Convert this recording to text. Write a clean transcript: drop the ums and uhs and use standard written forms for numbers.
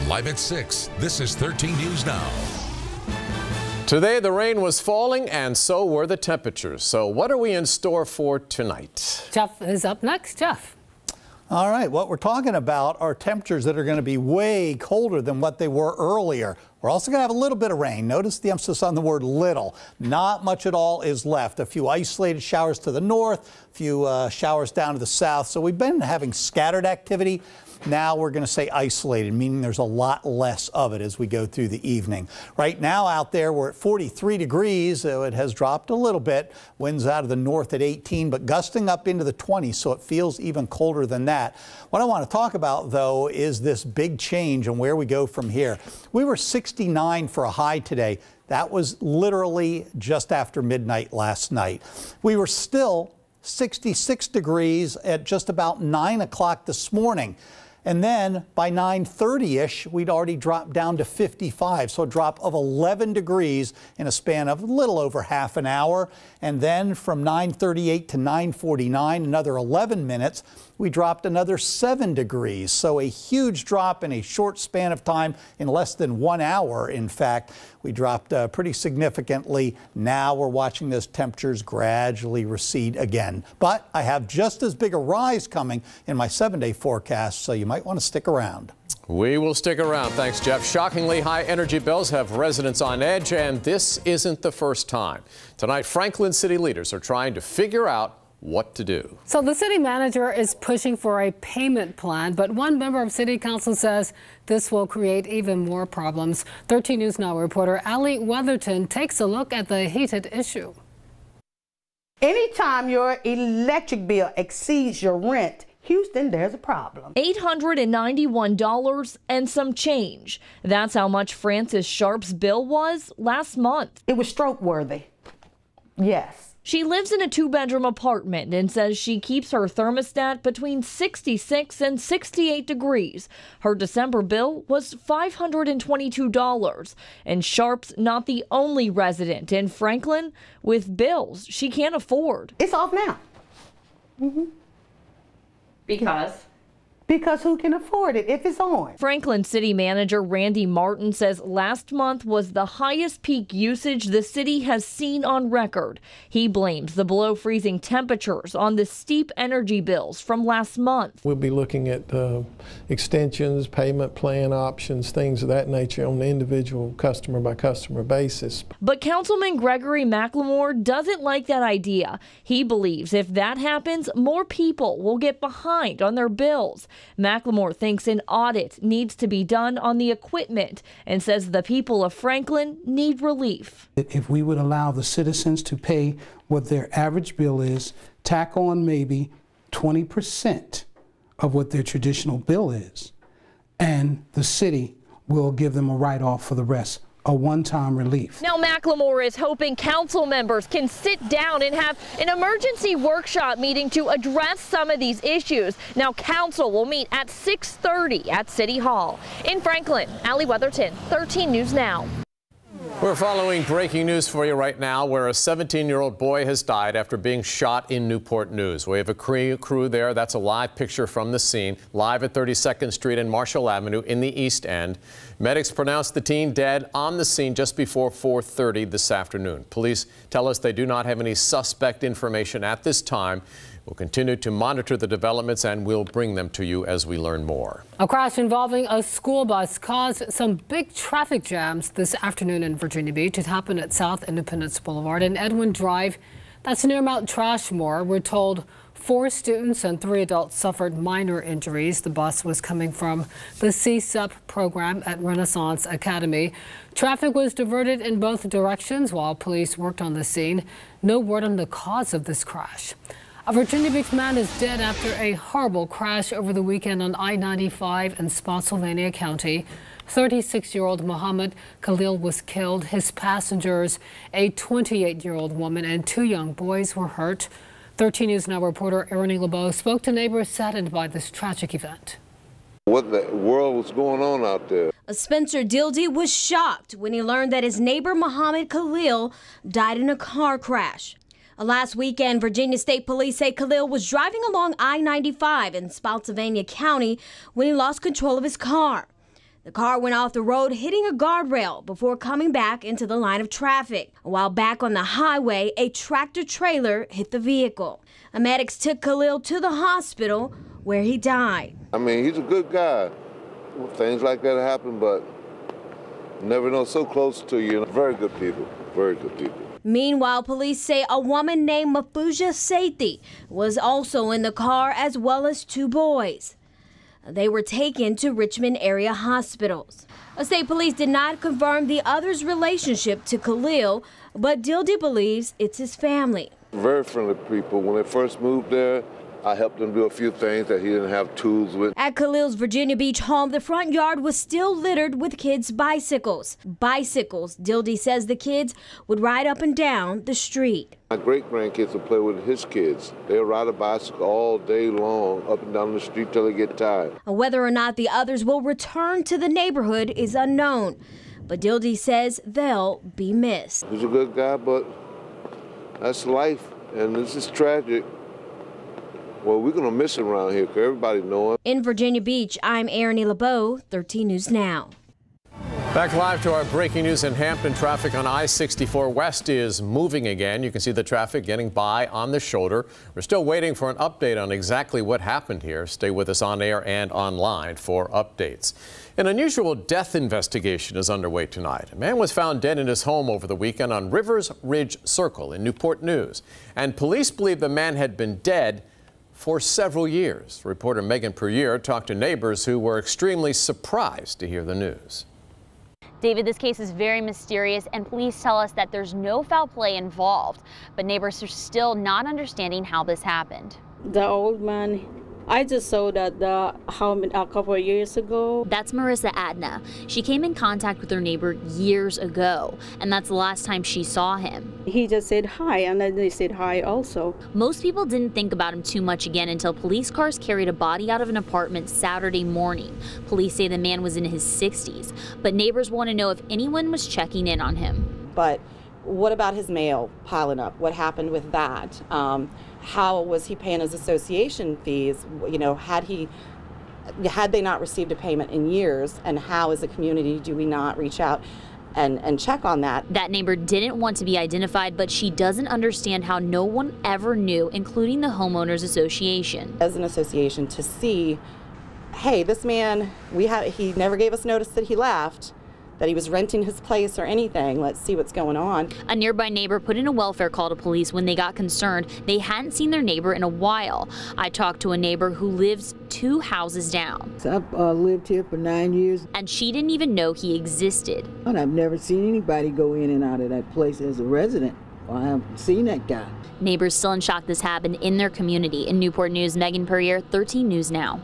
Live at 6, this is 13 News Now. Today the rain was falling and so were the temperatures. So what are we in store for tonight? Jeff is up next. Jeff. All right, what we're talking about are temperatures that are going to be way colder than what they were earlier. We're also going to have a little bit of rain. Notice the emphasis on the word little. Not much at all is left. A few isolated showers to the north, a few showers down to the south. So we've been having scattered activity. Now we're going to say isolated, meaning there's a lot less of it as we go through the evening. Right now out there we're at 43 degrees. So it has dropped a little bit. Winds out of the north at 18, but gusting up into the 20s, so it feels even colder than that. What I want to talk about, though, is this big change and where we go from here. We were 69 for a high today. That was literally just after midnight last night. We were still 66 degrees at just about 9 o'clock this morning. And then by 9:30-ish, we'd already dropped down to 55. So a drop of 11 degrees in a span of a little over half an hour. And then from 9:38 to 9:49, another 11 minutes, we dropped another 7 degrees. So a huge drop in a short span of time, in less than 1 hour. In fact, we dropped pretty significantly. Now we're watching those temperatures gradually recede again. But I have just as big a rise coming in my 7-day forecast, so you might want to stick around. We will stick around. Thanks, Jeff. Shockingly high energy bills have residents on edge, and this isn't the first time. Tonight, Franklin city leaders are trying to figure out what to do. So the city manager is pushing for a payment plan, but one member of city council says this will create even more problems. 13 News Now reporter Allie Weatherton takes a look at the heated issue. Anytime your electric bill exceeds your rent, Houston, there's a problem. $891 and some change. That's how much Frances Sharp's bill was last month. It was stroke worthy. Yes. She lives in a 2-bedroom apartment and says she keeps her thermostat between 66 and 68 degrees. Her December bill was $522. And Sharp's not the only resident in Franklin with bills she can't afford. It's off now. Because who can afford it if it's on? Franklin City Manager Randy Martin says last month was the highest peak usage the city has seen on record. He blames the below freezing temperatures on the steep energy bills from last month. We'll be looking at extensions, payment plan options, things of that nature on an individual customer by customer basis. But Councilman Gregory McLemore doesn't like that idea. He believes if that happens, more people will get behind on their bills. McLemore thinks an audit needs to be done on the equipment and says the people of Franklin need relief. If we would allow the citizens to pay what their average bill is, tack on maybe 20% of what their traditional bill is, and the city will give them a write-off for the rest. A one-time relief. Now McLemore is hoping council members can sit down and have an emergency workshop meeting to address some of these issues. Now council will meet at 6:30 at City Hall. In Franklin, Allie Weatherton, 13 News Now. We're following breaking news for you right now, where a 17-year-old boy has died after being shot in Newport News. We have a crew there. That's a live picture from the scene, live at 32nd Street and Marshall Avenue in the East End. Medics pronounced the teen dead on the scene just before 4:30 this afternoon. Police tell us they do not have any suspect information at this time. We'll continue to monitor the developments and we'll bring them to you as we learn more. A crash involving a school bus caused some big traffic jams this afternoon in Virginia Beach. It happened at South Independence Boulevard and Edwin Drive. That's near Mount Trashmore. We're told 4 students and 3 adults suffered minor injuries. The bus was coming from the CSUP program at Renaissance Academy. Traffic was diverted in both directions while police worked on the scene. No word on the cause of this crash. A Virginia Beach man is dead after a horrible crash over the weekend on I-95 in Spotsylvania County. 36-year-old Muhammad Khalil was killed. His passengers, a 28-year-old woman and 2 young boys, were hurt. 13 News Now reporter Ernie LeBeau spoke to neighbors saddened by this tragic event. What the world was going on out there? Spencer Dildy was shocked when he learned that his neighbor Muhammad Khalil died in a car crash. Last weekend, Virginia State Police say Khalil was driving along I-95 in Spotsylvania County when he lost control of his car. The car went off the road, hitting a guardrail before coming back into the line of traffic. While back on the highway, a tractor-trailer hit the vehicle. Medics took Khalil to the hospital, where he died. I mean, he's a good guy. Things like that happen, but never know, so close to you. Very good people, very good people. Meanwhile, police say a woman named Mafuja Sethi was also in the car, as well as 2 boys. They were taken to Richmond area hospitals. State police did not confirm the other's relationship to Khalil, but Dildy believes it's his family. Very friendly people. When they first moved there, I helped him do a few things that he didn't have tools with. At Khalil's Virginia Beach home, the front yard was still littered with kids' bicycles. Bicycles, Dildy says the kids would ride up and down the street. My great-grandkids will play with his kids. They'll ride a bicycle all day long, up and down the street till they get tired. Whether or not the others will return to the neighborhood is unknown. But Dildy says they'll be missed. He's a good guy, but that's life, and this is tragic. Well, we're going to miss him around here because everybody knows him. In Virginia Beach, I'm Erin LeBeau, 13 News Now. Back live to our breaking news in Hampton. Traffic on I-64 West is moving again. You can see the traffic getting by on the shoulder. We're still waiting for an update on exactly what happened here. Stay with us on air and online for updates. An unusual death investigation is underway tonight. A man was found dead in his home over the weekend on Rivers Ridge Circle in Newport News. And police believe the man had been dead for several years. Reporter Megan Puryear talked to neighbors who were extremely surprised to hear the news. David, this case is very mysterious, and police tell us that there's no foul play involved, but neighbors are still not understanding how this happened. The old man, I just saw that the home a couple of years ago. That's Marissa Adna. She came in contact with her neighbor years ago, and that's the last time she saw him. He just said hi, and then they said hi also. Most people didn't think about him too much again until police cars carried a body out of an apartment Saturday morning. Police say the man was in his 60s, but neighbors want to know if anyone was checking in on him. But what about his mail piling up? What happened with that? How was he paying his association fees? You know, had they not received a payment in years? And how, as a community, do we not reach out and check on that? That neighbor didn't want to be identified, but she doesn't understand how no one ever knew, including the homeowners association. As an association, to see, hey, this man, he never gave us notice that he left, that he was renting his place or anything. Let's see what's going on. A nearby neighbor put in a welfare call to police when they got concerned. They hadn't seen their neighbor in a while. I talked to a neighbor who lives 2 houses down. I've lived here for 9 years. And she didn't even know he existed. And I've never seen anybody go in and out of that place as a resident. I haven't seen that guy. Neighbors still in shock this happened in their community. In Newport News, Megan Puryear, 13 News Now.